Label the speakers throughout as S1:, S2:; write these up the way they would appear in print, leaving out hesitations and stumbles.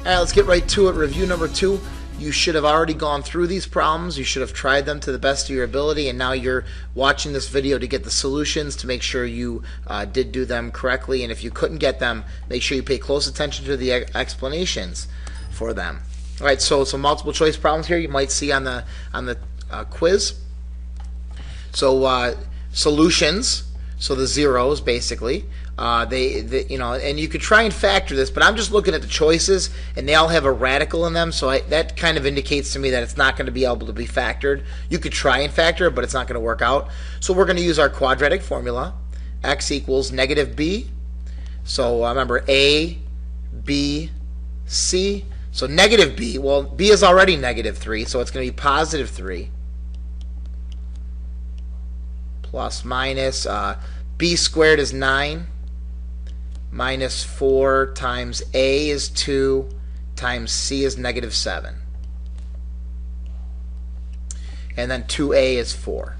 S1: Alright, let's get right to it. Review number 2. You should have already gone through these problems. You should have tried them to the best of your ability, and now you're watching this video to get the solutions to make sure you did do them correctly. And if you couldn't get them, make sure you pay close attention to the explanations for them. Alright, so some multiple choice problems here you might see on the quiz. So solutions, so the zeros basically. You know, and you could try and factor this, but I'm just looking at the choices, and they all have a radical in them, so that kind of indicates to me that it's not going to be able to be factored. You could try and factor it, but it's not going to work out. So we're going to use our quadratic formula. X equals negative b. So remember, a, b, c. So negative b, well, b is already negative 3, so it's going to be positive 3. Plus minus, b squared is 9. Minus 4 times a is 2 times c is negative 7. And then 2a is 4.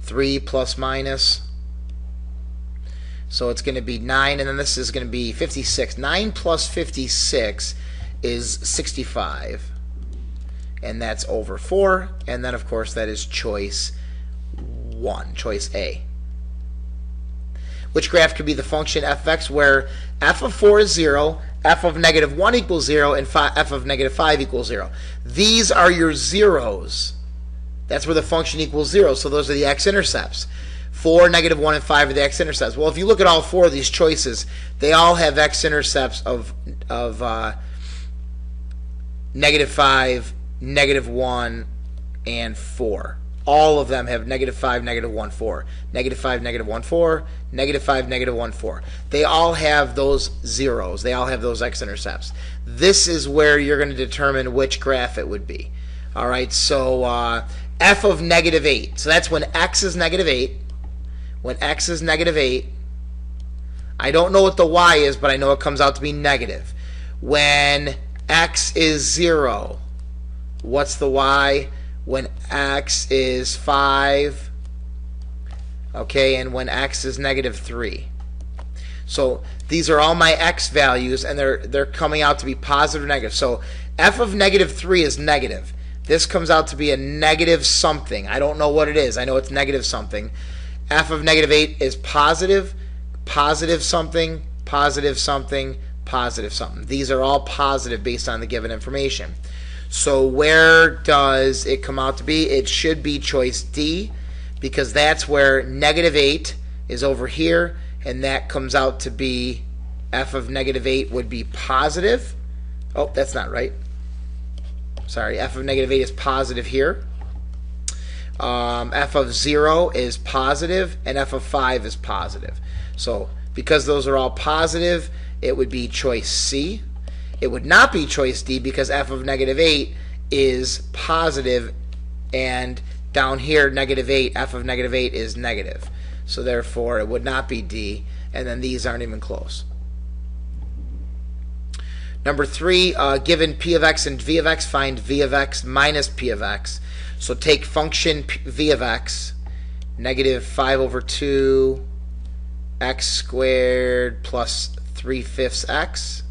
S1: 3 plus minus. So it's going to be 9, and then this is going to be 56. 9 plus 56 is 65. And that's over 4. And then, of course, that is choice 1, choice A. Which graph could be the function f of x where f of 4 is 0, f of negative 1 equals 0, and f of negative 5 equals 0. These are your zeros. That's where the function equals 0, so those are the x-intercepts. 4, negative 1, and 5 are the x-intercepts. Well, if you look at all 4 of these choices, they all have x-intercepts of negative 5, negative 1, and 4. All of them have negative 5, negative 1, 4. Negative 5, negative 1, 4. Negative 5, negative 1, 4. They all have those zeros. They all have those x-intercepts. This is where you're going to determine which graph it would be. All right, so f of negative 8. So that's when x is negative 8. When x is negative 8, I don't know what the y is, but I know it comes out to be negative. When x is 0, what's the y? When x is 5, okay, and when x is negative 3. So these are all my x values, and they're coming out to be positive or negative. So f of negative 3 is negative. This comes out to be a negative something. I don't know what it is. I know it's negative something. F of negative 8 is positive, positive something, positive something, positive something. These are all positive based on the given information. So where does it come out to be? It should be choice D, because that's where negative 8 is over here, and that comes out to be f of negative 8 would be positive. Oh, that's not right. Sorry, f of negative 8 is positive here. F of 0 is positive, and f of 5 is positive. So because those are all positive, it would be choice C. It would not be choice D because f of negative 8 is positive, and down here, negative 8, f of negative 8 is negative. So therefore, it would not be D, and then these aren't even close. Number 3, given p of x and v of x, find v of x minus p of x. So take function v of x, negative 5 over 2 x squared plus 3/5 x,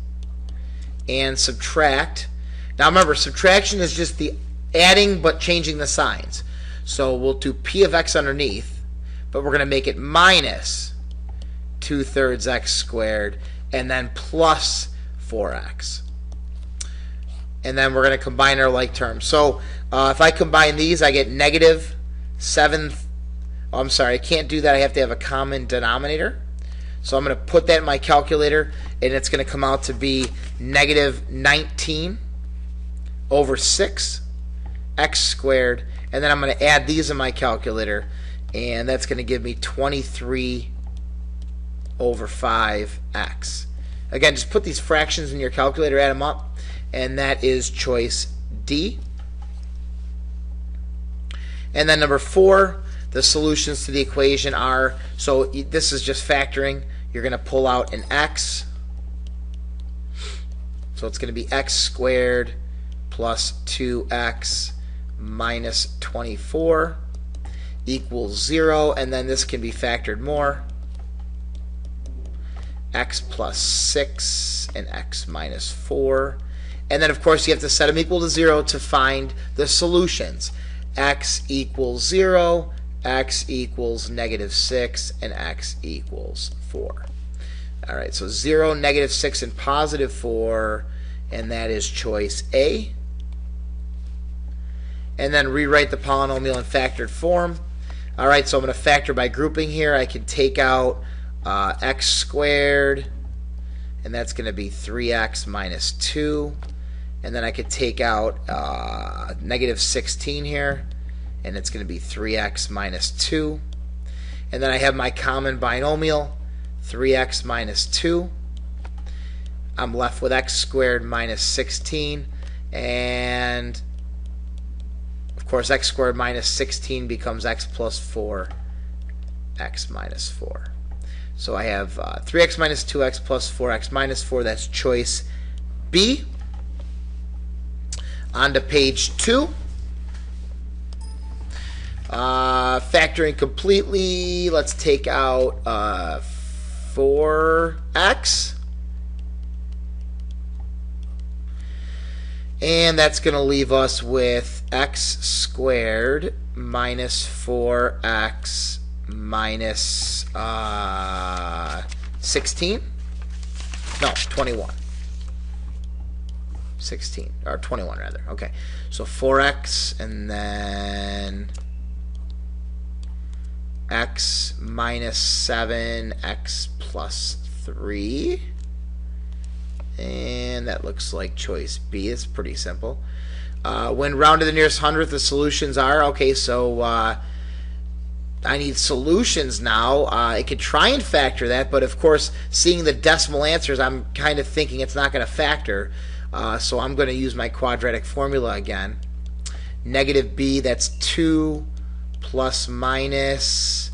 S1: and subtract. Now remember, subtraction is just the adding but changing the signs. So we'll do p of x underneath, but we're going to make it minus 2/3 x squared and then plus 4x. And then we're going to combine our like terms. So if I combine these, I get negative 7. Oh, I'm sorry, I can't do that. I have to have a common denominator. So I'm going to put that in my calculator, and it's going to come out to be negative 19 over 6 x squared, and then I'm going to add these in my calculator, and that's going to give me 23 over 5x. Again, just put these fractions in your calculator, add them up, and that is choice D. And then number 4, the solutions to the equation are, so this is just factoring. You're going to pull out an x. So it's going to be x squared plus 2x minus 24 equals 0. And then this can be factored more. x plus 6, and x minus 4. And then, of course, you have to set them equal to 0 to find the solutions. X equals 0, x equals negative 6, and x equals 4. All right, so 0, negative 6, and positive 4, and that is choice A. And then rewrite the polynomial in factored form. All right, so I'm going to factor by grouping here. I can take out x squared, and that's going to be 3x minus 2. And then I could take out negative 16 here, and it's going to be 3x minus 2. And then I have my common binomial, 3x minus 2. I'm left with x squared minus 16, and of course x squared minus 16 becomes x plus 4, x minus 4. So I have 3x minus 2x plus 4x minus 4. That's choice B. On to page 2. Factoring completely, let's take out 4x. And that's going to leave us with x squared minus 4x minus 16. No, 21. 16, or 21 rather. Okay, so 4x and then x minus 7, x plus 3. And that looks like choice B. It's pretty simple. When rounded to the nearest hundredth, the solutions are, okay, so I need solutions now. I could try and factor that, but of course, seeing the decimal answers, I'm kind of thinking it's not going to factor. So I'm going to use my quadratic formula again. Negative b, that's 2 plus minus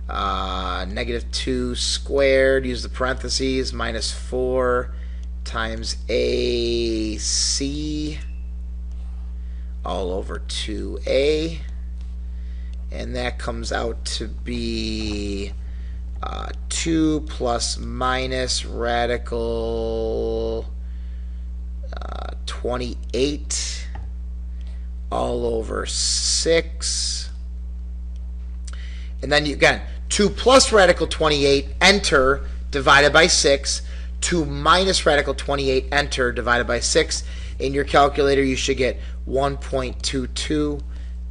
S1: negative 2 squared, use the parentheses, minus 4 times ac all over 2a. And that comes out to be 2 plus minus radical 28 all over 6. And then you, again, 2 plus radical 28, enter, divided by 6. 2 minus radical 28, enter, divided by 6. In your calculator, you should get 1.22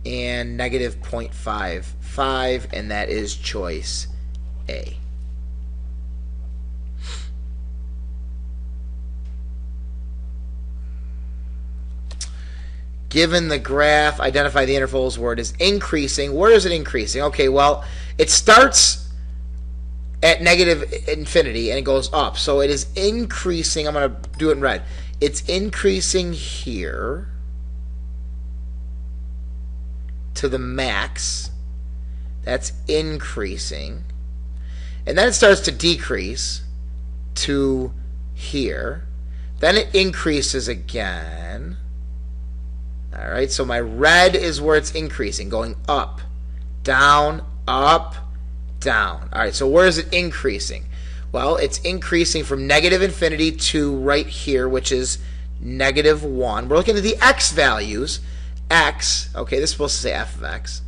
S1: and negative 0.55, and that is choice A. Given the graph, identify the intervals where it is increasing. Where is it increasing? Okay, well, it starts at negative infinity and it goes up. So it is increasing. I'm going to do it in red. It's increasing here to the max. That's increasing. And then it starts to decrease to here. Then it increases again. All right, so my red is where it's increasing, going up, down, up, down. All right, so where is it increasing? Well, it's increasing from negative infinity to right here, which is negative 1. We're looking at the x values. X, okay, this is supposed to say f of x.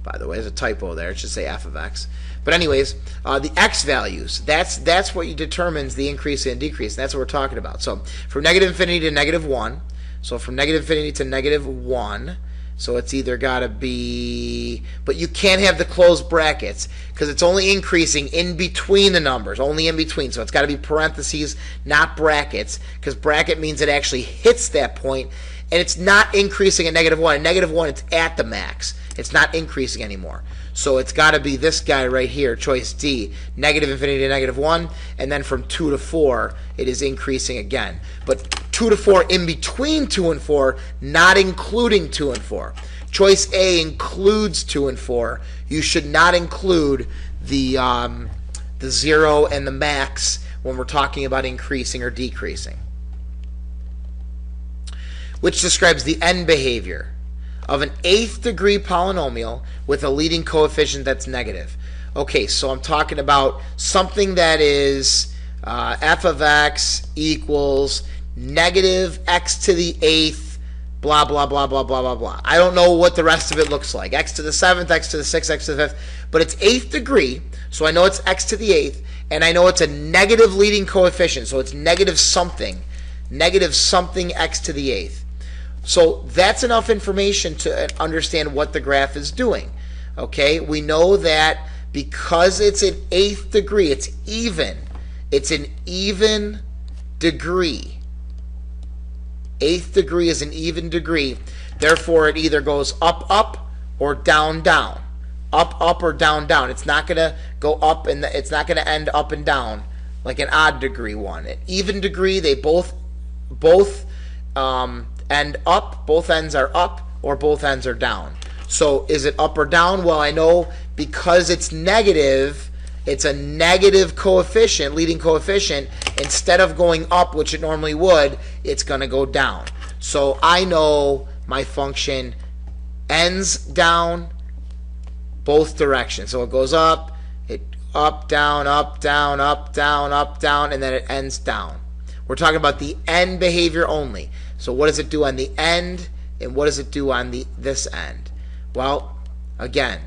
S1: By the way, there's a typo there. It should say f of x. But anyways, the x values, that's what determines the increase and decrease. And that's what we're talking about. So from negative infinity to negative 1. So from negative infinity to negative 1. So it's either got to be, but you can't have the closed brackets because it's only increasing in between the numbers, only in between. So it's got to be parentheses, not brackets, because bracket means it actually hits that point, and it's not increasing at negative 1. At negative 1, it's at the max. It's not increasing anymore. So it's got to be this guy right here, choice D, negative infinity to negative 1, and then from 2 to 4, it is increasing again. But 2 to 4 in between 2 and 4, not including 2 and 4. Choice A includes 2 and 4. You should not include the 0 and the max when we're talking about increasing or decreasing. Which describes the end behavior of an 8th degree polynomial with a leading coefficient that's negative. Okay, so I'm talking about something that is f of x equals negative x to the 8th, blah, blah, blah, blah, blah, blah, blah. I don't know what the rest of it looks like. X to the 7th, x to the 6th, x to the 5th. But it's 8th degree, so I know it's x to the 8th, and I know it's a negative leading coefficient, so it's negative something x to the 8th. So that's enough information to understand what the graph is doing. Okay, we know that because it's an 8th degree, it's even. It's an even degree. 8th degree is an even degree. Therefore, it either goes up, up, or down, down. Up, up, or down, down. It's not going to go up, and it's not going to end up and down like an odd degree one. An even degree, they both end up. Both ends are up, or both ends are down. So is it up or down? Well, I know because it's negative, it's a negative coefficient, leading coefficient. Instead of going up, which it normally would, it's going to go down. So I know my function ends down both directions. So it goes up, down, up, down, up, down, up, down, and then it ends down. We're talking about the end behavior only. So what does it do on the end, and what does it do on this end? Well, again,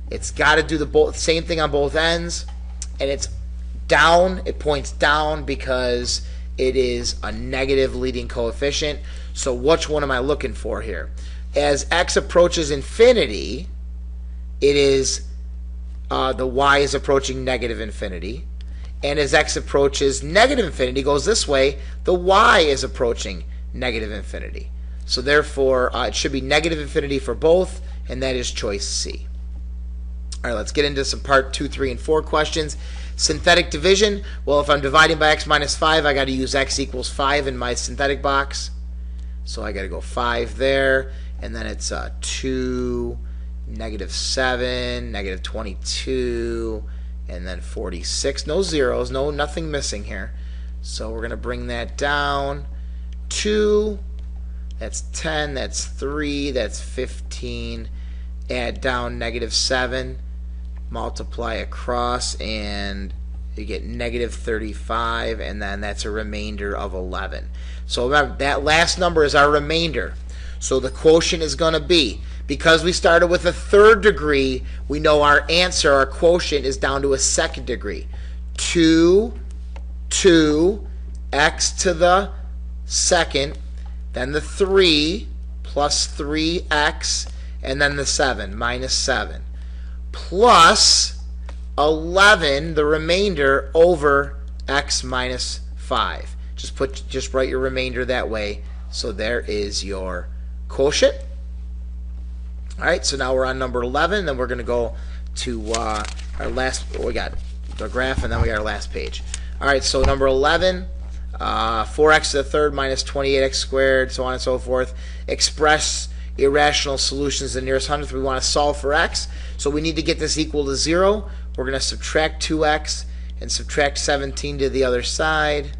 S1: it's got to do the same thing on both ends, and it's down. It points down because it is a negative leading coefficient. So which one am I looking for here? As x approaches infinity, it is the y is approaching negative infinity. And as x approaches negative infinity, goes this way, the y is approaching negative infinity. So therefore, it should be negative infinity for both, and that is choice C. All right, let's get into some part 2, 3, and 4 questions. Synthetic division. Well, if I'm dividing by x minus 5, I got to use x equals 5 in my synthetic box. So I got to go 5 there, and then it's 2, negative 7, negative 22, and then 46. No zeros, nothing missing here. So we're going to bring that down. 2, that's 10, that's 3, that's 15. Add down negative 7, multiply across, and you get negative 35, and then that's a remainder of 11. So remember, that last number is our remainder. So the quotient is going to be, because we started with a 3rd degree, we know our answer, our quotient, is down to a 2nd degree. 2, x to the 2nd, then the 3 plus 3x, and then the 7, minus 7, plus 11, the remainder, over x minus 5. Just write your remainder that way. So there is your quotient. All right, so now we're on number 11, then we're going to go to our last, we got the graph, and then we got our last page. All right, so number 11, 4x to the 3rd minus 28x squared, so on and so forth. Express irrational solutions to the nearest hundredth. We want to solve for x, so we need to get this equal to 0. We're going to subtract 2x and subtract 17 to the other side.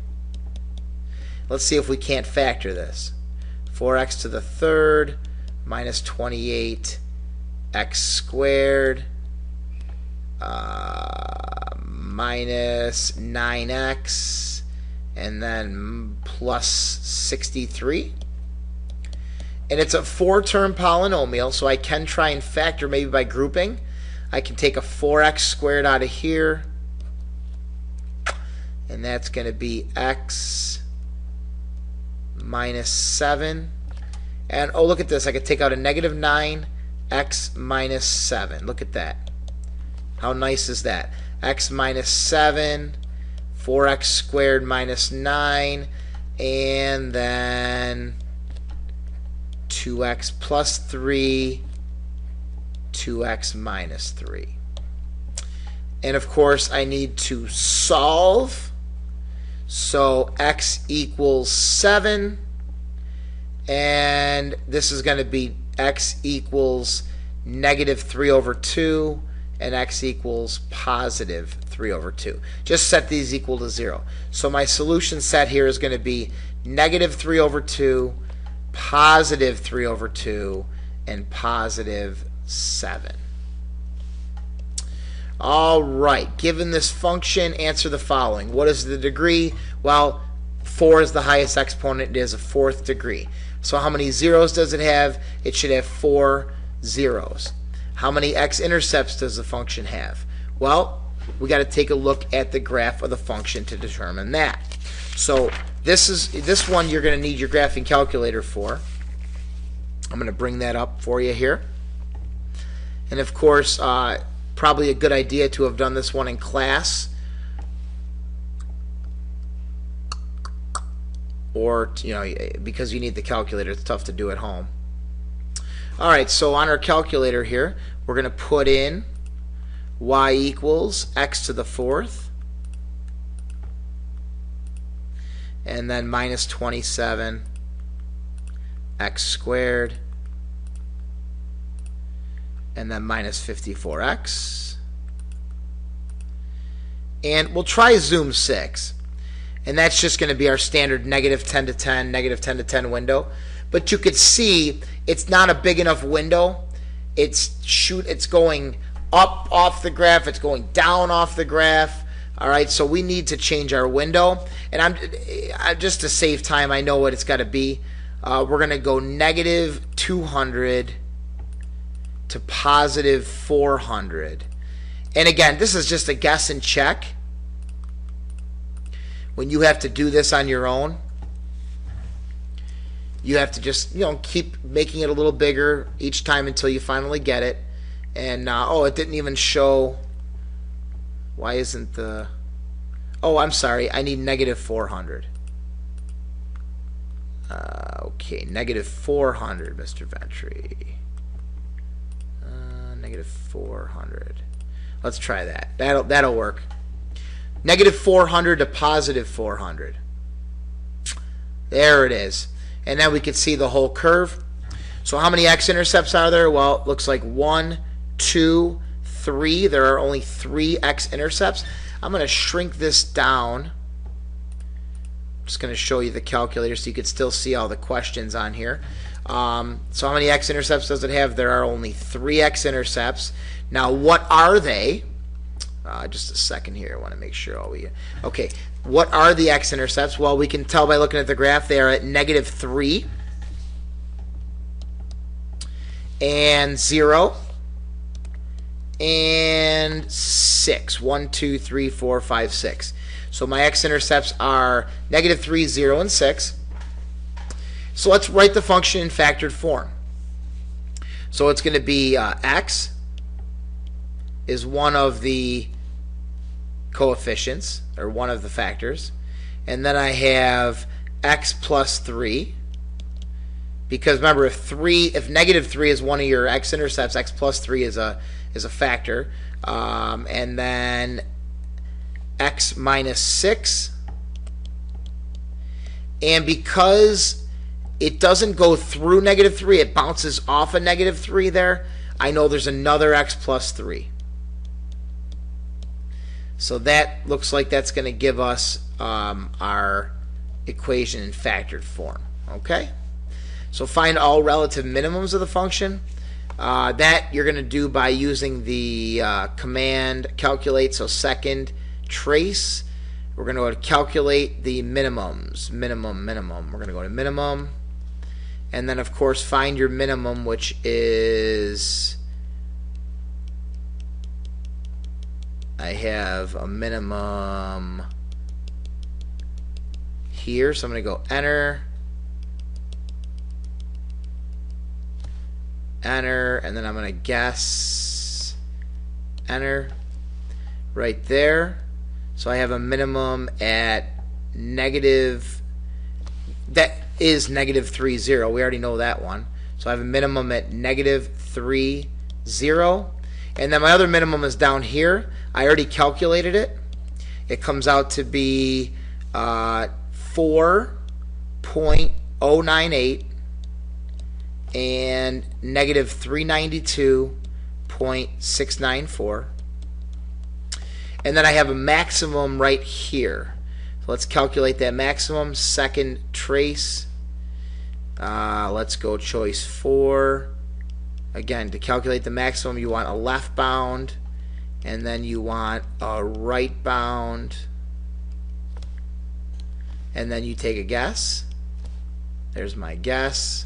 S1: Let's see if we can't factor this. 4x to the 3rd minus 28x squared minus 9x, and then plus 63. And it's a 4-term polynomial, so I can try and factor maybe by grouping. I can take a 4x squared out of here, and that's going to be x minus 7. And oh, look at this. I could take out a negative 9, x minus 7. Look at that. How nice is that? X minus 7, 4x squared minus 9, and then 2x plus 3, 2x minus 3. And of course, I need to solve. So x equals 7. And this is going to be x equals negative 3 over 2, and x equals positive 3 over 2. Just set these equal to 0. So my solution set here is going to be negative 3 over 2, positive 3 over 2, and positive 7. All right, given this function, answer the following. What is the degree? Well, 4 is the highest exponent. It is a 4th degree. So how many zeros does it have? It should have 4 zeros. How many x-intercepts does the function have? Well, we got to take a look at the graph of the function to determine that. So this one you're going to need your graphing calculator for. I'm going to bring that up for you here. And of course, probably a good idea to have done this one in class, or because you need the calculator, it's tough to do at home. All right, so on our calculator here, we're going to put in y equals x to the 4th, and then minus 27 x squared, and then minus 54x. And we'll try zoom 6. And that's just going to be our standard negative 10 to 10, negative 10 to 10 window. But you could see it's not a big enough window. It's going up off the graph. It's going down off the graph. All right, so we need to change our window. And I'm just to save time, I know what it's got to be. We're going to go negative 200 to positive 400. And again, this is just a guess and check. When you have to do this on your own, you have to just keep making it a little bigger each time until you finally get it. And oh, it didn't even show. Why isn't the... Oh, I'm sorry. I need negative 400. Okay, negative 400, Mr. Ventry. Negative 400. Let's try that. That'll work. Negative 400 to positive 400. There it is. And now we can see the whole curve. So how many x-intercepts are there? Well, it looks like 1, 2, 3. There are only 3 x-intercepts. I'm going to shrink this down. I'm just going to show you the calculator so you can still see all the questions on here. So how many x-intercepts does it have? There are only 3 x-intercepts. Now, what are they? Just a second here. I want to make sure all we... Okay, what are the x-intercepts? Well, we can tell by looking at the graph. They are at negative 3 and 0 and 6. 1, 2, 3, 4, 5, 6. So my x-intercepts are negative 3, 0, and 6. So let's write the function in factored form. So it's going to be x is one of the coefficients, or one of the factors. And then I have x plus 3. Because remember, if negative 3 is one of your x-intercepts, x plus 3 is a factor. And then x minus 6. And because it doesn't go through negative 3, it bounces off a negative 3 there, I know there's another x plus 3. So that looks like that's going to give us our equation in factored form. Okay? So find all relative minimums of the function. That you're going to do by using the command calculate. So second trace. We're going to go to calculate the minimums. Minimum. We're going to go to minimum. And then, of course, find your minimum, which is... I have a minimum here, so I'm going to go enter, and then I'm going to guess enter right there. So I have a minimum at negative, that is negative 3, 0. We already know that one. So I have a minimum at negative 3, 0. And then my other minimum is down here. I already calculated it. It comes out to be 4.098 and negative 392.694. And then I have a maximum right here. So let's calculate that maximum. Second trace. Let's go choice 4. Again, to calculate the maximum, you want a left bound and then you want a right bound, and then you take a guess. There's my guess,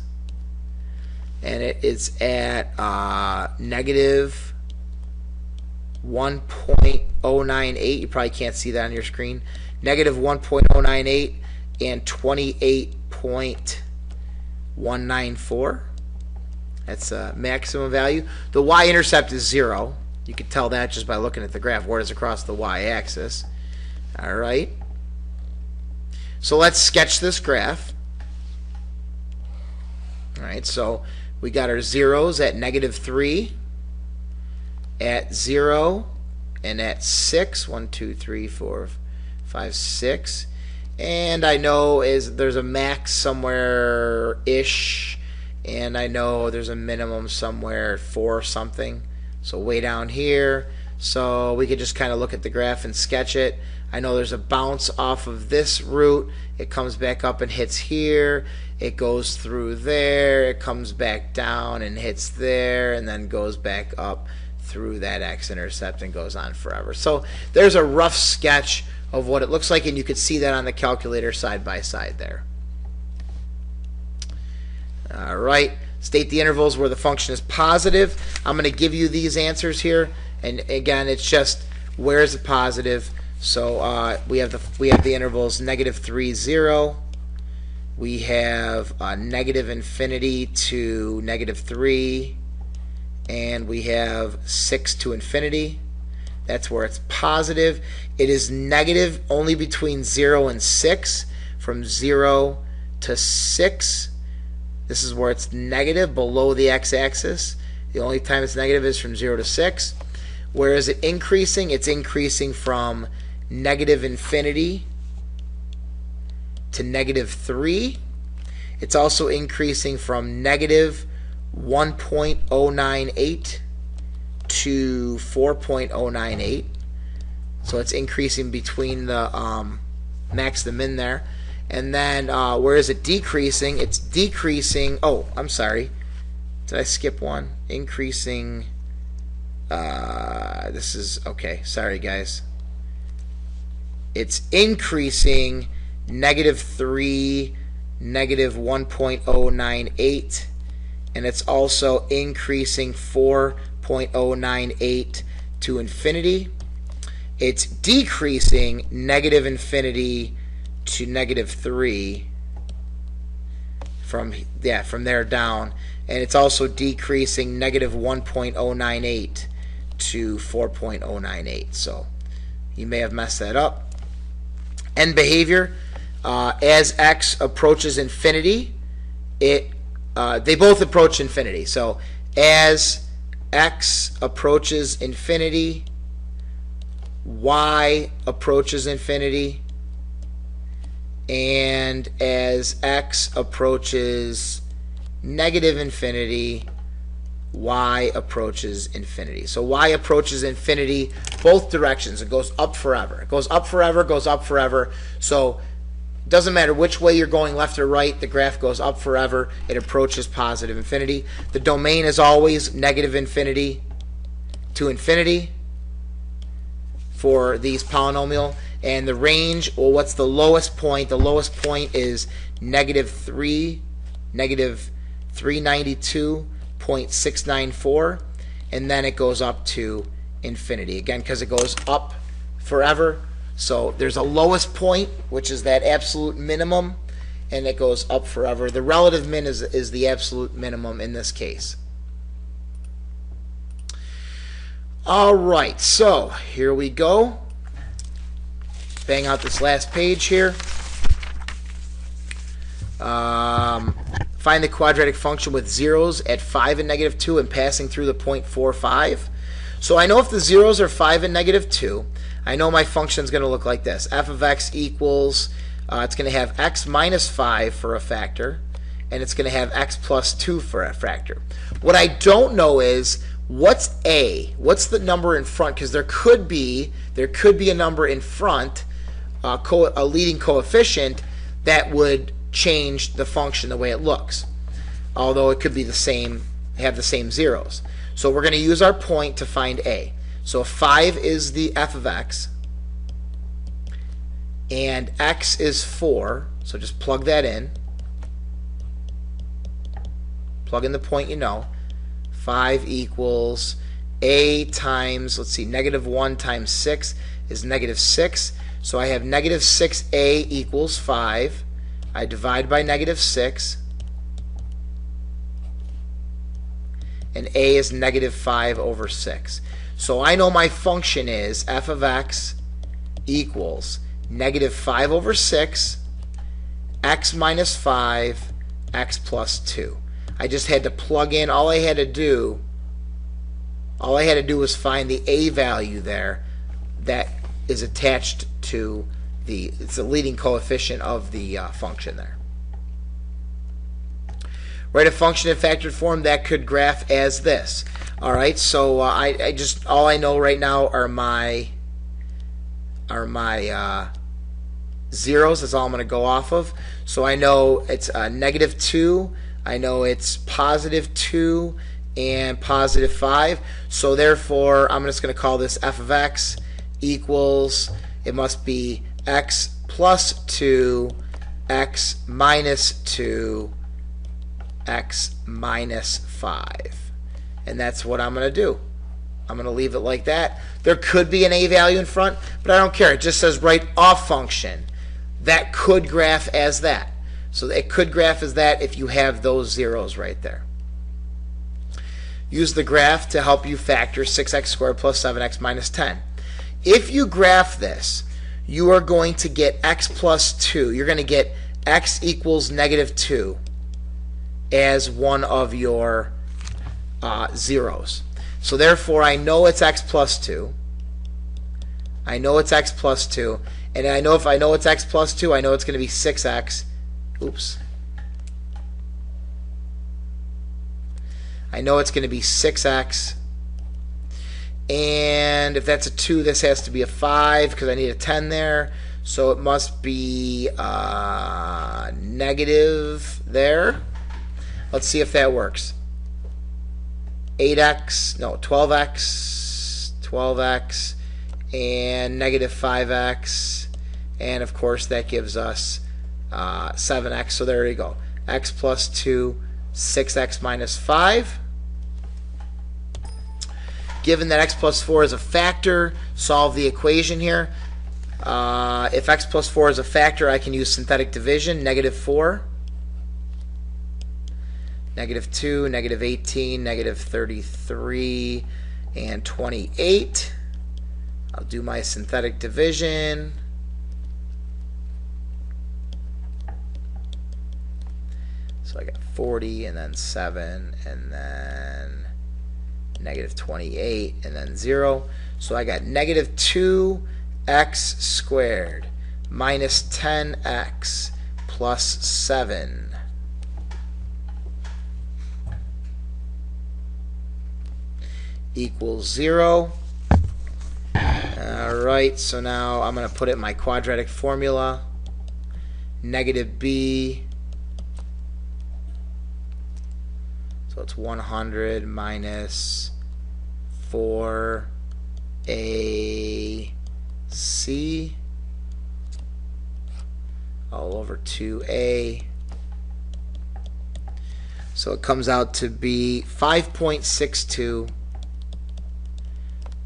S1: and it's at negative 1.098. You probably can't see that on your screen. Negative 1.098 and 28.194. That's a maximum value. The y-intercept is 0. You can tell that just by looking at the graph, where it's across the y-axis. All right. So let's sketch this graph. All right, so we got our zeros at negative 3, at 0, and at 6. 1, 2, 3, 4, 5, 6. And I know there's a max somewhere-ish, and I know there's a minimum somewhere at 4 something. So way down here. So we could just kind of look at the graph and sketch it. I know there's a bounce off of this root. It comes back up and hits here. It goes through there. It comes back down and hits there, and then goes back up through that x-intercept and goes on forever. So there's a rough sketch of what it looks like, and you could see that on the calculator side by side there. All right. State the intervals where the function is positive. I'm going to give you these answers here, and again, it's just where is it positive. So we have the intervals negative 3, 0. We have negative infinity to negative 3, and we have 6 to infinity. That's where it's positive. It is negative only between 0 and 6. From 0 to 6, this is where it's negative below the x-axis. The only time it's negative is from 0 to 6. Where is it increasing? It's increasing from negative infinity to negative 3. It's also increasing from negative 1.098 to 4.098. So it's increasing between the max and the min there. And then where is it decreasing? It's decreasing. Oh, I'm sorry. Did I skip one? Increasing. This is okay. Sorry, guys. It's increasing negative 3, negative 1.098, and it's also increasing 4.098 to infinity. It's decreasing negative infinity to negative 3 from there down, and it's also decreasing negative 1.098 to 4.098. So you may have messed that up. End behavior, as x approaches infinity, they both approach infinity. So as x approaches infinity, y approaches infinity, and as x approaches negative infinity, y approaches infinity. So y approaches infinity both directions. It goes up forever. It goes up forever, goes up forever. So it doesn't matter which way you're going, left or right, the graph goes up forever. It approaches positive infinity. The domain is always negative infinity to infinity for these polynomial. And the range, well, what's the lowest point? The lowest point is negative 392.694, and then it goes up to infinity again because it goes up forever. So there's a lowest point, which is that absolute minimum, and it goes up forever. The relative min is the absolute minimum in this case. All right, so here we go. Bang out this last page here. Find the quadratic function with zeros at 5 and negative 2 and passing through the point 4, 5. So I know if the zeros are 5 and negative 2, I know my function is going to look like this. F of x equals, it's going to have x minus 5 for a factor, and it's going to have x plus 2 for a factor. What I don't know is what's a? What's the number in front? Because there could be a number in front, a leading coefficient that would change the function the way it looks, although it could be the same, have the same zeros. So we're going to use our point to find a. So 5 is the f of x, and x is 4, so just plug that in. Plug in the point you know. 5 equals a times, let's see, negative 1 times 6 is negative 6. So I have negative 6a equals 5. I divide by negative 6. And a is negative 5 over 6. So I know my function is f of x equals negative 5 over 6, x minus 5, x plus 2. I just had to plug in, all I had to do was find the a value there that is attached to it's the leading coefficient of the function there. Write a function in factored form that could graph as this. All right, so I just, all I know right now are my zeros. That's all I'm going to go off of. So I know it's negative 2. I know it's positive 2 and positive 5. So therefore, I'm just going to call this f of x equals, it must be x plus 2, x minus 2, x minus 5. And that's what I'm going to do. I'm going to leave it like that. There could be an a value in front, but I don't care. It just says write a function that could graph as that. So it could graph as that if you have those zeros right there. Use the graph to help you factor 6x squared plus 7x minus 10. If you graph this, you are going to get x plus 2. You're going to get x equals negative 2 as one of your zeros. So therefore, I know it's x plus 2. I know it's x plus 2. And I know if I know it's x plus 2, I know it's going to be 6x. Oops. I know it's going to be 6x. And if that's a 2, this has to be a 5 because I need a 10 there. So it must be negative there. Let's see if that works. 8x, no, 12x, and negative 5x. And of course that gives us 7x. So there you go. X plus 2, 6x minus 5. Given that x plus 4 is a factor, solve the equation here. If x plus 4 is a factor, I can use synthetic division. Negative 4, negative 2, negative 18, negative 33, and 28. I'll do my synthetic division. So I got 40, and then 7, and then negative 28, and then 0. So I got negative 2x squared minus 10x plus 7 equals 0. Alright, so now I'm going to put it in my quadratic formula. Negative b, so it's 100 minus 4ac all over 2a. So it comes out to be 5.62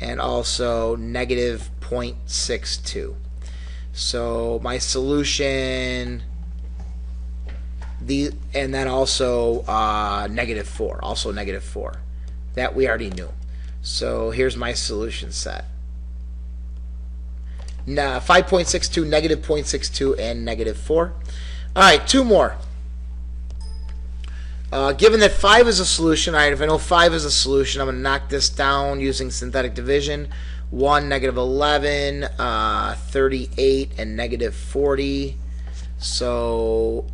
S1: and also negative 0.62. So my solution, and then also negative 4, also negative 4. That we already knew. So here's my solution set. Now 5.62, negative 0.62, and negative 4. All right, two more. Given that 5 is a solution, all right, if I know 5 is a solution, I'm going to knock this down using synthetic division. 1, negative 11, 38, and negative 40. So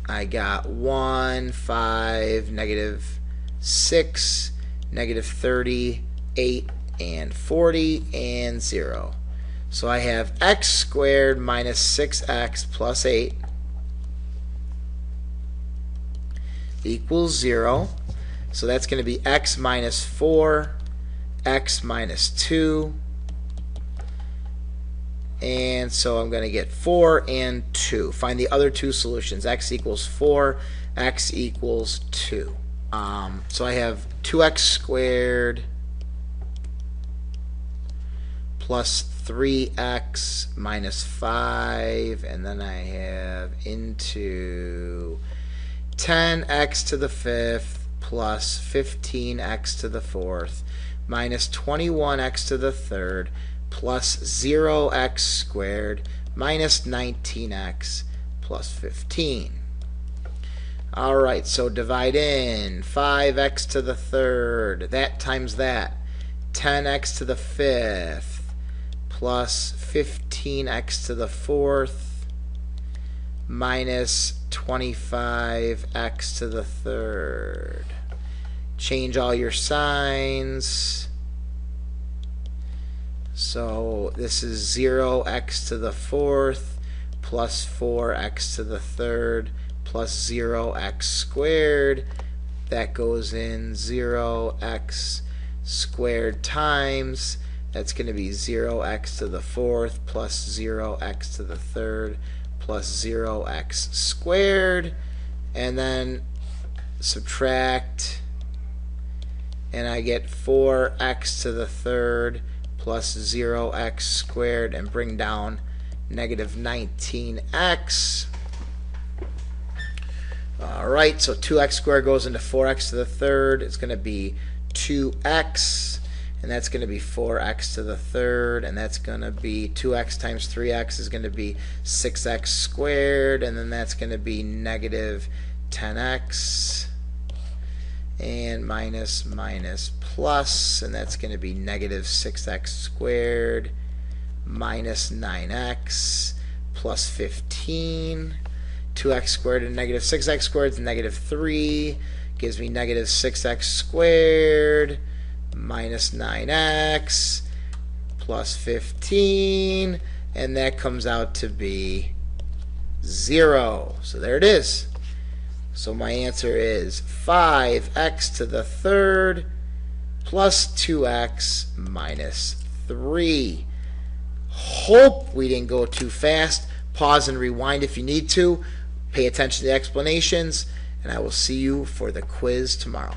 S1: I got 1, 5, negative 6, negative 30, 8, and 40, and 0. So I have x squared minus 6x plus 8 equals 0. So that's going to be x minus 4, x minus 2. And so I'm going to get 4 and 2. Find the other two solutions. X equals 4, x equals 2. So I have 2x squared plus 3x minus 5, and then I have into 10x to the 5th plus 15x to the 4th minus 21x to the 3rd plus 0x squared minus 19x plus 15. Alright, so divide in 5x to the 3rd, that times that, 10x to the 5th plus 15x to the 4th minus 25x to the 3rd. Change all your signs. So this is 0x to the 4th plus 4x to the 3rd plus 0x squared. That goes in 0x squared times. That's going to be 0x to the 4th plus 0x to the 3rd plus 0x squared. And then subtract, and I get 4x to the 3rd plus 0x squared, and bring down negative 19x. Alright, so 2x squared goes into 4x to the 3rd. It's going to be 2x, and that's going to be 4x to the 3rd, and that's going to be 2x times 3x is going to be 6x squared, and then that's going to be negative 10x, and minus minus plus, and that's going to be negative 6x squared minus 9x plus 15. 2x squared and negative 6x squared is negative 3. Gives me negative 6x squared minus 9x plus 15. And that comes out to be 0. So there it is. So my answer is 5x to the 3rd plus 2x minus 3. Hope we didn't go too fast. Pause and rewind if you need to. Pay attention to the explanations, and I will see you for the quiz tomorrow.